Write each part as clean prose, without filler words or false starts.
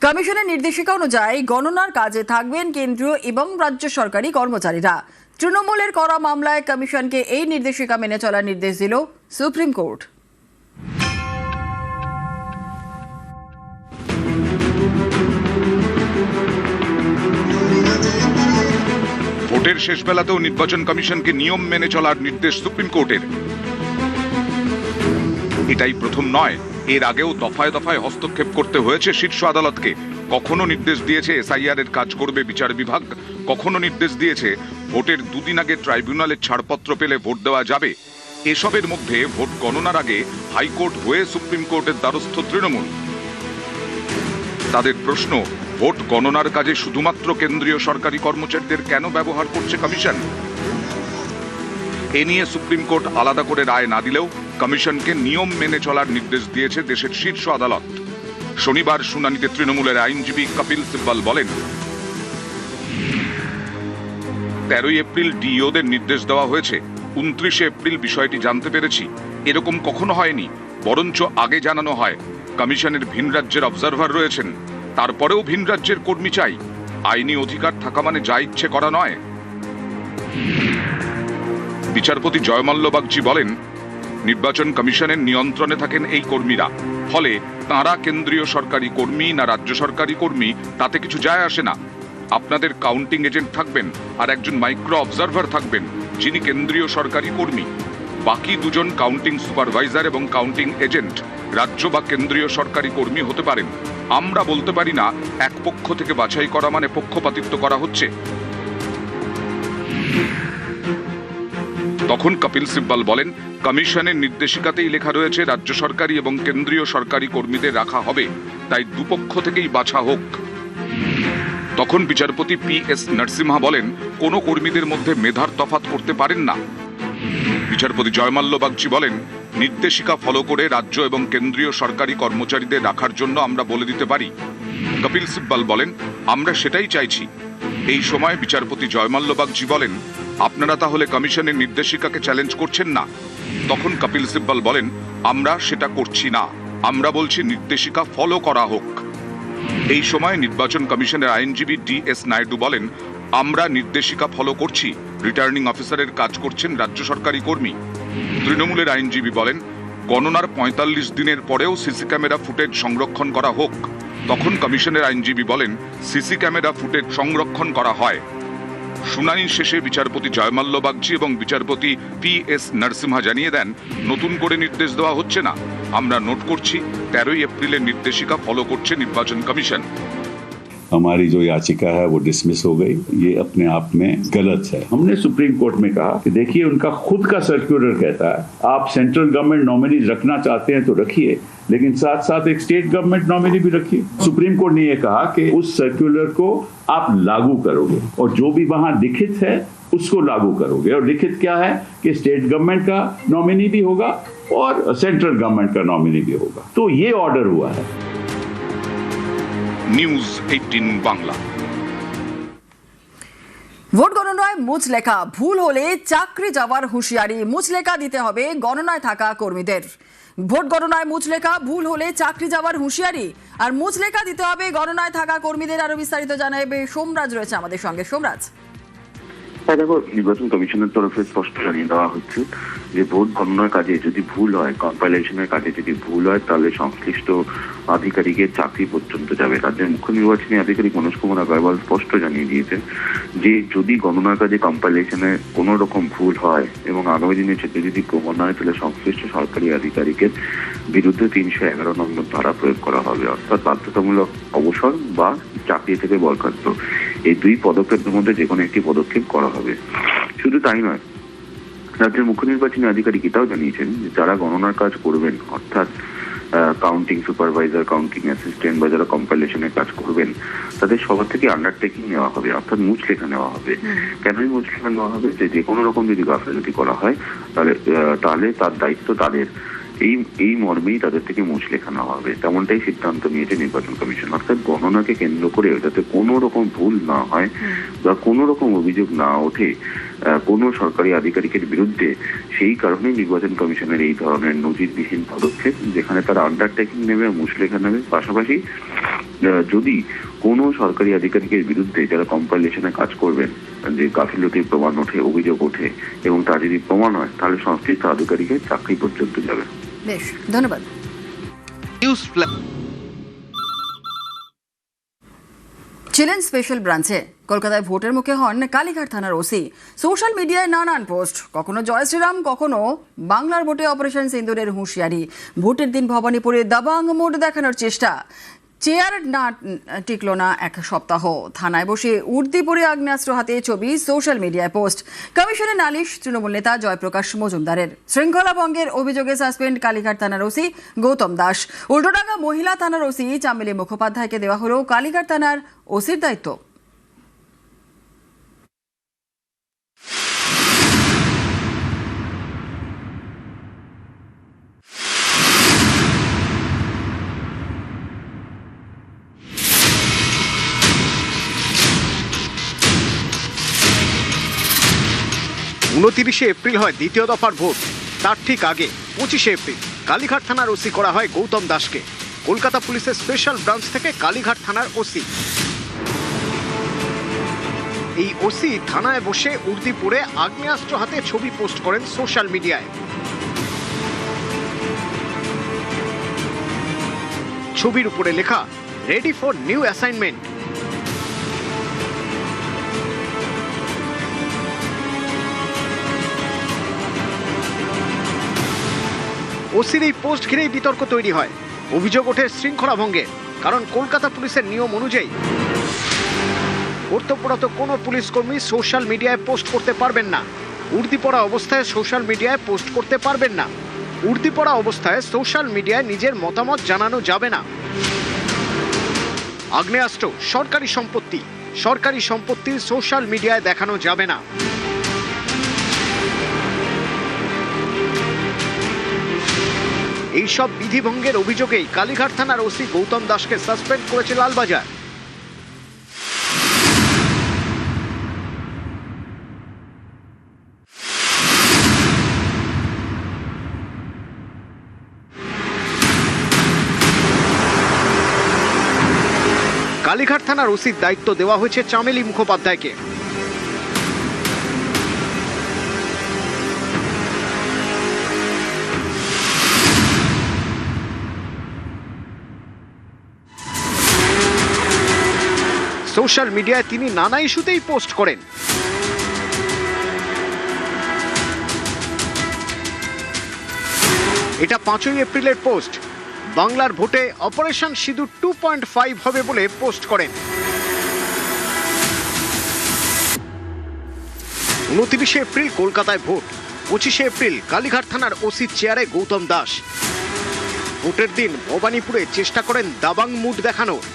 কমিশনের নির্দেশিকা অনুযায়ী গণনার কাজে থাকবেন কেন্দ্রীয় এবং রাজ্য সরকারি কর্মচারীরা। তৃণমূলের করা মামলায় কমিশনকে এই নির্দেশিকা মেনে চলার নির্দেশ দিল সুপ্রিম কোর্ট। ভোটের শেষ বেলাতেও নির্বাচন কমিশনকে নিয়ম মেনে চলার নির্দেশ সুপ্রিম কোর্টের। এটাই প্রথম নয়, এর আগেও দফায় দফায় হস্তক্ষেপ করতে হয়েছে শীর্ষ আদালতকে। কখনো নির্দেশ দিয়েছে এসআইআর এর কাজ করবে বিচার বিভাগ, কখনো নির্দেশ দিয়েছে ভোটের দুদিন আগে ট্রাইব্যুনালের ছাড়পত্র পেলে ভোট দেওয়া যাবে। এসবের মধ্যে ভোট গণনার আগে হাইকোর্ট হয়ে সুপ্রিম কোর্টের দ্বারস্থ তৃণমূল। তাদের প্রশ্ন, ভোট গণনার কাজে শুধুমাত্র কেন্দ্রীয় সরকারি কর্মচারীদের কেন ব্যবহার করছে কমিশন? এ নিয়ে সুপ্রিম কোর্ট আলাদা করে রায় না দিলেও কমিশনকে নিয়ম মেনে চলার নির্দেশ দিয়েছে দেশের শীর্ষ আদালত। শনিবার শুনানিতে তৃণমূলের আইনজীবী কপিল সিব্বল বলেন, 13 এপ্রিল ডিইওদের নির্দেশ দেওয়া হয়েছে, 29 এপ্রিল বিষয়টি জানতে পেরেছি। এরকম কখনো হয়নি, বরঞ্চ আগে জানানো হয়। কমিশনের ভিন রাজ্যের অবজারভার রয়েছেন, তারপরেও ভিন রাজ্যের কর্মী চাই। আইনি অধিকার থাকা মানে যা ইচ্ছে করা নয়। বিচারপতি জয়মাল্য বাগচি বলেন, নির্বাচন কমিশনের নিয়ন্ত্রণে থাকেন এই কর্মীরা, ফলে তাঁরা কেন্দ্রীয় সরকারি কর্মী না রাজ্য সরকারি কর্মী তাতে কিছু যায় আসে না। আপনাদের কাউন্টিং এজেন্ট থাকবেন আর একজন মাইক্রো অবজারভার থাকবেন যিনি কেন্দ্রীয় সরকারি কর্মী। বাকি দুজন কাউন্টিং সুপারভাইজার এবং কাউন্টিং এজেন্ট রাজ্য বা কেন্দ্রীয় সরকারি কর্মী হতে পারেন। আমরা বলতে পারি না এক পক্ষ থেকে বাছাই করা মানে পক্ষপাতিত্ব করা হচ্ছে। তখন কপিল সিব্বল বলেন, কমিশনের নির্দেশিকাতেই লেখা রয়েছে রাজ্য সরকারি এবং কেন্দ্রীয় সরকারি কর্মীদের রাখা হবে, তাই দুপক্ষ থেকেই বাছা হোক। তখন বিচারপতি PS নরসিমহা বলেন, কোনো কর্মীদের মধ্যে মেধার তফাৎ করতে পারেন না। বিচারপতি জয়মাল্য বাগচি বলেন, নির্দেশিকা ফলো করে রাজ্য এবং কেন্দ্রীয় সরকারি কর্মচারীদের রাখার জন্য আমরা বলে দিতে পারি। কপিল সিব্বল বলেন, আমরা সেটাই চাইছি। এই সময় বিচারপতি জয়মাল্য বাগচি বলেন, আপনারা তাহলে কমিশনের নির্দেশিকাকে চ্যালেঞ্জ করছেন না? তখন কপিল সিব্বল বলেন, আমরা সেটা করছি না, আমরা বলছি নির্দেশিকা ফলো করা হোক। এই সময় নির্বাচন কমিশনের আইনজীবী DS নাইডু বলেন, আমরা নির্দেশিকা ফলো করছি, রিটার্নিং অফিসারের কাজ করছেন রাজ্য সরকারি কর্মী। তৃণমূলের আইনজীবী বলেন, গণনার 45 দিনের পরেও সিসি ক্যামেরা ফুটেজ সংরক্ষণ করা হোক। তখন কমিশনের আইনজীবী বলেন, সিসি ক্যামেরা ফুটেজ সংরক্ষণ করা হয়। শুনানি শেষে বিচারপতি জয়মাল্য বাগচি এবং বিচারপতি PS নরসিমহা জানিয়ে দেন, নতুন করে নির্দেশ দেওয়া হচ্ছে না, আমরা নোট করছি 13 এপ্রিলের নির্দেশিকা ফলো করছে নির্বাচন কমিশন। हमारी जो याचिका है वो डिसमिस हो गई। ये अपने आप में गलत है। हमने सुप्रीम कोर्ट में कहा कि देखिए, उनका खुद का सर्कुलर कहता है आप सेंट्रल गवर्नमेंट नॉमिनीज रखना चाहते हैं तो रखिए, लेकिन साथ साथ एक स्टेट गवर्नमेंट नॉमिनी भी रखिए। सुप्रीम कोर्ट ने यह कहा कि उस सर्कुलर को आप लागू करोगे और जो भी वहां लिखित है उसको लागू करोगे। और लिखित क्या है कि स्टेट गवर्नमेंट का नॉमिनी भी होगा और सेंट्रल गवर्नमेंट का नॉमिनी भी होगा। तो ये ऑर्डर हुआ है। নিউজ 18 বাংলা। ভোট গণনায় মুচলেখা ভুল হলে চাকরি যাওয়ার হুঁশিয়ারি, মুচলেখা দিতে হবে গণনায় থাকা কর্মীদের। ভোট গণনায় মুচলেখা ভুল হলে চাকরি যাওয়ার হুঁশিয়ারি আর মুচলেখা দিতে হবে গণনায় থাকা কর্মীদের। আরো বিস্তারিত জানাবে সোমরাজ রয়েছে আমাদের সঙ্গে। সোমরাজ, দেখো, নির্বাচন কমিশনের তরফে স্পষ্ট জানিয়ে দেওয়া হচ্ছে যে ভোট গণনার কাজে যদি ভুল হয়, কম্পাইলেশনের কাজে যদি ভুল হয়, তাহলে সংশ্লিষ্ট আধিকারিকের চাকরি পর্যন্ত যাবে। রাজ্যের মুখ্য নির্বাচনী আধিকারিক মনোজ কুমার আগরওয়াল স্পষ্ট জানিয়ে দিয়েছেন যে যদি গণনার কাজে কম্পাইলেশনে কোনো রকম ভুল হয় এবং আগামী দিনে সেটা যদি প্রমাণ হয়, তাহলে সংশ্লিষ্ট সরকারি আধিকারিকের বিরুদ্ধে 311 নম্বর ধারা প্রয়োগ করা হবে, অর্থাৎ বাধ্যতামূলক অবসর বা চাকরি থেকে বরখাস্ত। এই দুই পদক্ষেপের মধ্যে যে কোনো একটি পদক্ষেপ করা হবে। শুধু তাই নয়, রাজ্যের মুখ্য নির্বাচনী আধিকারিক এটাও জানিয়েছেন যে যারা গণনার কাজ করবেন, অর্থাৎ কাউন্টিং সুপারভাইজার, কাউন্টিং অ্যাসিস্ট্যান্ট বা যারা কম্পাইলেশনের কাজ করবেন, তাদের সবার থেকে আন্ডারটেকিং নেওয়া হবে, অর্থাৎ মুচলেখা নেওয়া হবে। কেনই মুচলেখা নেওয়া হবে? যে কোনো রকম যদি গাফিলতি করা হয় তাহলে তার দায়িত্ব তাদের। এই মর্মেই তাদের থেকে মুচলেখা নেওয়া হবে, তেমনটাই সিদ্ধান্ত নিয়েছে নির্বাচন কমিশন। অর্থাৎ গণনাকে কেন্দ্র করে যাতে কোনো রকম ভুল না হয় বা কোনো রকম অভিযোগ না ওঠে, কোনো সরকারি আধিকারিকের বিরুদ্ধে। সেই কারণেই নির্বাচন কমিশনের এই ধরনের নজিরবিহীন পদক্ষেপ, যেখানে তারা আন্ডারটেকিং নেবে, মুচলেখা নেবে। পাশাপাশি যদি কোনো সরকারি আধিকারিকের বিরুদ্ধে যারা কম্পাইলেশনে কাজ করবেন যে গাফিলতির প্রমাণ ওঠে, অভিযোগ ওঠে এবং তা যদি প্রমাণ হয়, তাহলে সংশ্লিষ্ট আধিকারিকের চাকরি পর্যন্ত যাবে। বেশ, ধন্যবাদ। ছিলেন স্পেশাল ব্রাঞ্চে। কলকাতায় ভোটের মুখে হন কালীঘাট থানার ওসি। সোশ্যাল মিডিয়ায় নানান পোস্ট, কখনো জয় শ্রীরাম, কখনো বাংলার ভোটে অপারেশন সিন্দুরের হুঁশিয়ারি। ভোটের দিন ভবানীপুরে দাবাং মোড দেখানোর চেষ্টা। চেয়ার না টিকল না এক সপ্তাহ। থানায় বসে উর্দি পরে আগ্নেয়াস্ত্র হাতে ছবি, সোশ্যাল মিডিয়ায় পোস্ট। কমিশনে নালিশ তৃণমূল নেতা জয়প্রকাশ মজুমদারের। শৃঙ্খলা ভঙ্গের অভিযোগে সাসপেন্ড কালীঘাট থানার ওসি গৌতম দাস। উল্টোডাঙ্গা মহিলা থানার ওসি চামেলি মুখোপাধ্যায়কে দেওয়া হলো কালীঘাট থানার ওসির দায়িত্ব। উনতিরিশে এপ্রিল হয় দ্বিতীয় দফার ভোট। তার ঠিক আগে 25শে এপ্রিল কালীঘাট থানার ওসি করা হয় গৌতম দাসকে। কলকাতা পুলিশের স্পেশাল ব্রাঞ্চ থেকে কালীঘাট থানার ওসি। এই ওসি থানায় বসে উর্দি পরে আগ্নেয়াস্ত্র হাতে ছবি পোস্ট করেন সোশ্যাল মিডিয়ায়। ছবির উপরে লেখা রেডি ফর নিউ অ্যাসাইনমেন্ট। ওসির এই পোস্ট ঘিরেই বিতর্ক তৈরি হয়। অভিযোগ ওঠে শৃঙ্খলা ভঙ্গের। কারণ কলকাতা পুলিশের নিয়ম অনুযায়ী কর্তব্যরত কোনো পুলিশ কর্মী সোশ্যাল মিডিয়ায় পোস্ট করতে পারবেন না। উর্দি পরা অবস্থায় সোশ্যাল মিডিয়ায় পোস্ট করতে পারবেন না। উর্দি পরা অবস্থায় সোশ্যাল মিডিয়ায় নিজের মতামত জানানো যাবে না। আগ্নেয়াস্ত্র সরকারি সম্পত্তি, সরকারি সম্পত্তি সোশ্যাল মিডিয়ায় দেখানো যাবে না। এইসব বিধিভঙ্গের অভিযোগেই কালীঘাট থানার ওসি গৌতম দাসকে সাসপেন্ড করেছে লালবাজার। কালীঘাট থানার ওসির দায়িত্ব দেওয়া হয়েছে চামেলি মুখোপাধ্যায়কে। সোশ্যাল মিডিয়ায় তিনি নানা ইস্যুতেই পোস্ট করেন। এটা 5ই এপ্রিলের পোস্ট। বাংলার ভোটে অপারেশন সিঁদুর 2.5 হবে বলে পোস্ট করেন। 29শে এপ্রিল কলকাতায় ভোট। 25শে এপ্রিল কালীঘাট থানার ওসির চেয়ারে গৌতম দাস। ভোটের দিন ভবানীপুরে চেষ্টা করেন দাবাং মুড দেখানোর।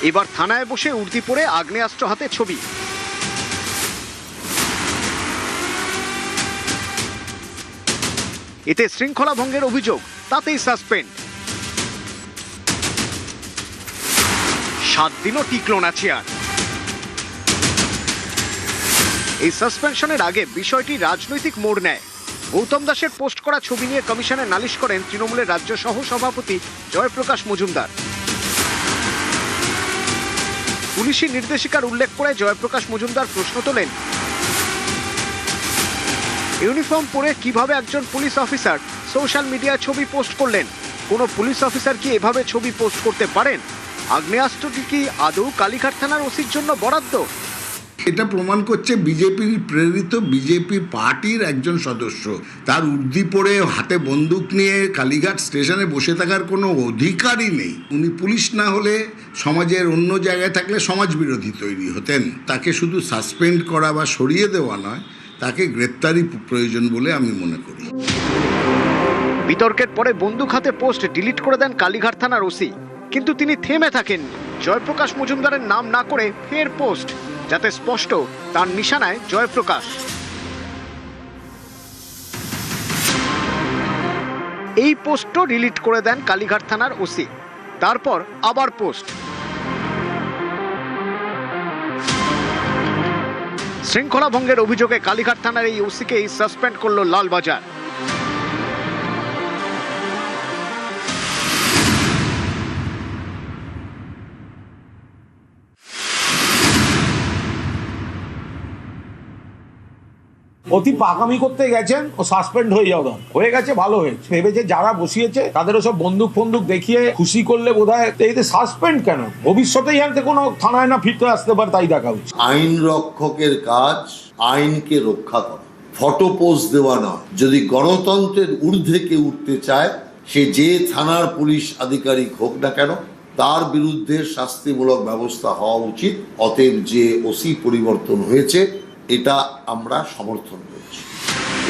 এবার থানায় বসে উর্দি পরে আগ্নেয়াস্ত্র হাতে ছবি। এতে শৃঙ্খলা ভঙ্গের অভিযোগ, তাতেই সাসপেন্ড। 7 দিনও টিকল না চেয়ার। এই সাসপেনশনের আগে বিষয়টি রাজনৈতিক মোড় নেয়। গৌতম দাসের পোস্ট করা ছবি নিয়ে কমিশনে নালিশ করেন তৃণমূলের রাজ্য সহ সভাপতি জয়প্রকাশ মজুমদার। পুলিশি নির্দেশিকার উল্লেখ করে জয়প্রকাশ মজুমদার প্রশ্ন তোলেন, ইউনিফর্ম পরে কিভাবে একজন পুলিশ অফিসার সোশ্যাল মিডিয়ায় ছবি পোস্ট করলেন? কোনো পুলিশ অফিসার কি এভাবে ছবি পোস্ট করতে পারেন? আগ্নেয়াস্ত্রটি কি আদৌ কালীঘাট থানার ওসির জন্য বরাদ্দ? এটা প্রমাণ করছে বিজেপির প্রেরিত, বিজেপি পার্টির একজন সদস্য তার উর্দি পরে হাতে বন্দুক নিয়ে কালীঘাট স্টেশনে বসে থাকার কোনো অধিকারই নেই। উনি পুলিশ না হলে সমাজের অন্য জায়গায় থাকলে সমাজ বিরোধী তৈরি হতেন। তাকে শুধু সাসপেন্ড করা বা সরিয়ে দেওয়া নয়, তাকে গ্রেপ্তারি প্রয়োজন বলে আমি মনে করি। বিতর্কের পরে বন্দুক হাতে পোস্ট ডিলিট করে দেন কালীঘাট থানার ওসি, কিন্তু তিনি থেমে থাকেন। জয়প্রকাশ মজুমদারের নাম না করে ফের পোস্ট, যাতে স্পষ্ট তার নিশানায় জয়প্রকাশ। এই পোস্টও ডিলিট করে দেন কালীঘাট থানার ওসি, তারপর আবার পোস্ট। শৃঙ্খলা ভঙ্গের অভিযোগে কালীঘাট থানার এই ওসিকেই সাসপেন্ড করল লালবাজার। অতি পাকামি করতে গেছেন, ও সাসপেন্ড হয়ে যাওয়া হয়ে গেছে, ভালো হয়েছে। ভেবেছে যারা বসিয়েছে তাদেরও সব বন্দুক ফন্দুক দেখিয়ে খুশি করলে বোধহয় এতে সাসপেন্ড কেন, ভবিষ্যতেই যাতে কোনো থানায় না ফিরতে আসতে পারে তাই দেখা উচিত। আইন রক্ষকের কাজ আইনকে রক্ষা করা, ফটো পোস্ট দেওয়া নয়। যদি গণতন্ত্রের ঊর্ধ্বে কেউ উঠতে চায়, সে যে থানার পুলিশ আধিকারিক হোক না কেন, তার বিরুদ্ধে শাস্তিমূলক ব্যবস্থা হওয়া উচিত। অতএব যে ওসি পরিবর্তন হয়েছে এটা আমরা সমর্থন করছি।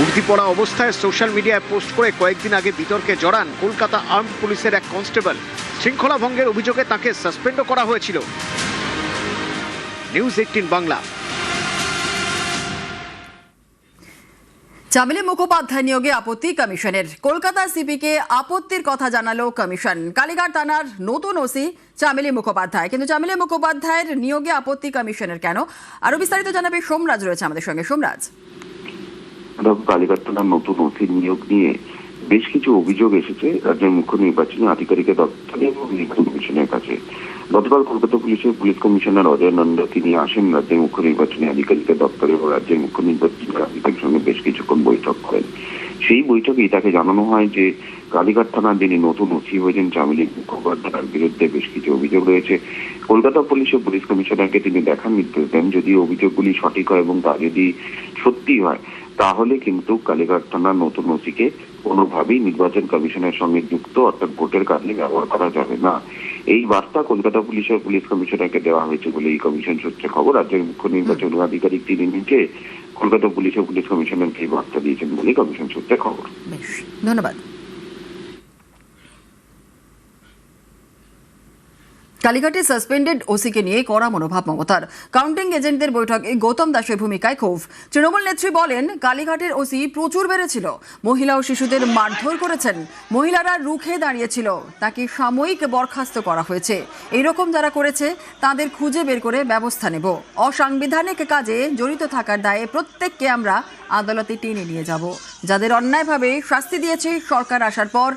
উর্দি পড়া অবস্থায় সোশ্যাল মিডিয়ায় পোস্ট করে কয়েকদিন আগে বিতর্কে জড়ান কলকাতা আর্মড পুলিশের এক কনস্টেবল। শৃঙ্খলা ভঙ্গের অভিযোগে তাকে সাসপেন্ডও করা হয়েছিল। নিউজ 18 বাংলা। চামেলি মুখোপাধ্যায় নিয়োগে আপত্তি কমিশনের, কলকাতা সিপিকে আপত্তির কথা জানালো কমিশন। কালীঘাট থানার নতুন ওসি চামেলি মুখোপাধ্যায়, কিন্তু চামেলি মুখোপাধ্যায়ের নিয়োগে আপত্তি কমিশনের কেন? আরো বিস্তারিত জানাবে সোমরাজ, রয়েছে আমাদের সঙ্গে। সোমরাজ, কালীঘাট থানার নতুন ওসির নিয়োগ নিয়ে বেশ কিছু অভিযোগ এসেছে রাজ্যের মুখ্য নির্বাচনী আধিকারিকের দপ্তরে এবং নির্বাচন কমিশনের কাছে। গতকাল কলকাতা পুলিশের পুলিশ কমিশনার অজয় নন্দ তিনি আসেন রাজ্যের মুখ্য নির্বাচনী আধিকারিকের দপ্তরে এবং রাজ্যের মুখ্য নির্বাচনী আধিকারিকের সঙ্গে বেশ কিছুক্ষণ বৈঠক করেন। সেই বৈঠকেই তাকে জানানো হয় যে কালীঘাট থানার যিনি নতুন ওসি হয়েছেন চামেলি মুখোপাধ্যায়ের বিরুদ্ধে বেশ কিছু অভিযোগ রয়েছে। কলকাতা পুলিশের পুলিশ কমিশনারকে তিনি দেখার নির্দেশ দেন, যদি অভিযোগগুলি সঠিক হয় এবং তা যদি সত্যি হয় তাহলে কিন্তু কালীঘাট থানার নতুন ওসিকে কোনোভাবেই নির্বাচন কমিশনের সঙ্গে যুক্ত অর্থাৎ ভোটের কাজে ব্যবহার করা যাবে না। এই বার্তা কলকাতা পুলিশের পুলিশ কমিশনারকে দেওয়া হয়েছে বলে এই কমিশন সূত্রে খবর। রাজ্যের মুখ্য নির্বাচন আধিকারিক তিনি নিজে কলকাতা পুলিশের পুলিশ কমিশনারকে এই বার্তা দিয়েছেন বলে কমিশন সূত্রে খবর। বেশ, ধন্যবাদ। কালীঘাটে সাসপেন্ডেড ওসিকে নিয়ে কড়া মনোভাব মমতার। কাউন্টিং এজেন্টদের বৈঠকে গৌতম দাসের ভূমিকায় ক্ষোভ। তৃণমূল নেত্রী বলেন, কালীঘাটের ওসি প্রচুর বেড়েছিল, মহিলা ও শিশুদের মারধর করেছেন, মহিলারা রুখে দাঁড়িয়েছিল, তাকে সাময়িক বরখাস্ত করা হয়েছে। এইরকম যারা করেছে তাদের খুঁজে বের করে ব্যবস্থা নেব। অসাংবিধানিক কাজে জড়িত থাকার দায়ে প্রত্যেককে আমরা আদালতে টেনে নিয়ে যাব। যাদের অন্যায়ভাবে শাস্তি দিয়েছে সরকার আসার পর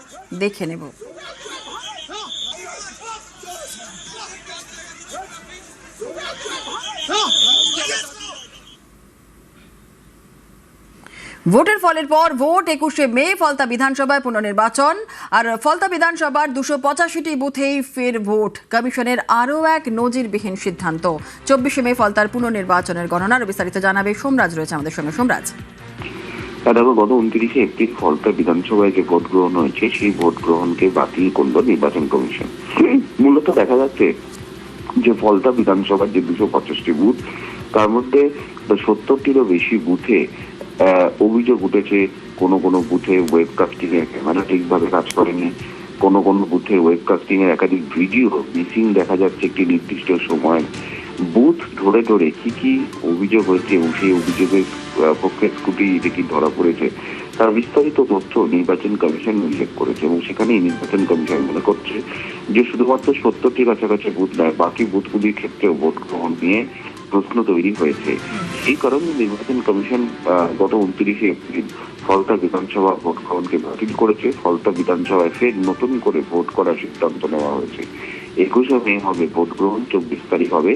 দেখে নেব। ভোটের ফলের পর ভোট 21শে মে ফলতা বিধানসভায় পুনর্নির্বাচন, আর ফলতা বিধানসভার 285টি বুথেই ফের ভোট। কমিশনের আরও এক নজিরবিহীন সিদ্ধান্ত। 24শে মে ফলতার পুনর্নির্বাচনের গণনার বিস্তারিত জানাবে সোমরাজ, রয়েছে আমাদের সঙ্গে। সোমরাজ, দেখো, গত 29শে এপ্রিল ফলতা বিধানসভায় যে ভোট গ্রহণ হয়েছে সেই ভোট গ্রহণকে বাতিল করল নির্বাচন কমিশন। মূলত দেখা যাচ্ছে যে ফলতা বিধানসভার যে 285টি বুথ, তার মধ্যে 70টিরও বেশি বুথে অভিযোগ উঠেছে কোনো কোনো বুথে ওয়েবকাস্টিং এর ক্যামেরা ঠিকভাবে কাজ করেনি, কোনো কোনো বুথে ওয়েবকাস্টিং এর একাধিক ভিডিও মিসিং দেখা যাচ্ছে একটি নির্দিষ্ট সময়। বুথ ধরে ধরে কি কি অভিযোগ হয়েছে এবং সেই অভিযোগের পক্ষে স্কুটি যেটি ধরা পড়েছে তার বিস্তারিত তথ্য নির্বাচন কমিশন উল্লেখ করেছে এবং সেখানেই নির্বাচন কমিশন মনে করছে যে শুধুমাত্র 70টির কাছাকাছি বুথ নয়, বাকি বুথগুলির ক্ষেত্রেও ভোট গ্রহণ নিয়ে প্রশ্ন তৈরি হয়েছে। এই কারণে নির্বাচন কমিশন গত 29শে এপ্রিল ফলতা বিধানসভা ভোট গ্রহণকে বাতিল করেছে। ফলতা বিধানসভায় ফের নতুন করে ভোট করার সিদ্ধান্ত নেওয়া হয়েছে। 21শে মে হবে ভোট গ্রহণ, 24 তারিখ হবে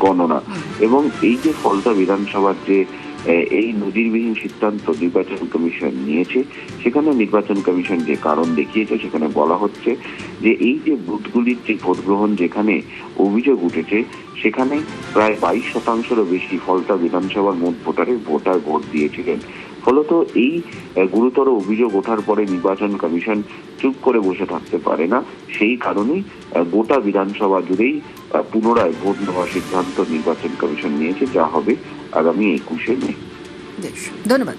গণনা। এবং এই যে ফলতা বিধানসভার যে এই নজিরবিহীন সিদ্ধান্ত নির্বাচন কমিশন নিয়েছে, সেখানে নির্বাচন কমিশন যে কারণ দেখিয়েছে সেখানে বলা হচ্ছে যে এই যে বুথগুলির যে ভোট গ্রহণ যেখানে অভিযোগ উঠেছে সেখানে প্রায় 22%-রও বেশি ফলতা বিধানসভার মোট ভোটার ভোট দিয়েছিলেন। ফলত এই গুরুতর অভিযোগ ওঠার পরে নির্বাচন কমিশন চুপ করে বসে থাকতে পারে না। সেই কারণেই গোটা বিধানসভা জুড়েই পুনরায় ভোট নেওয়ার সিদ্ধান্ত নির্বাচন কমিশন নিয়েছে, যা হবে আগামী 21শে মে। ধন্যবাদ।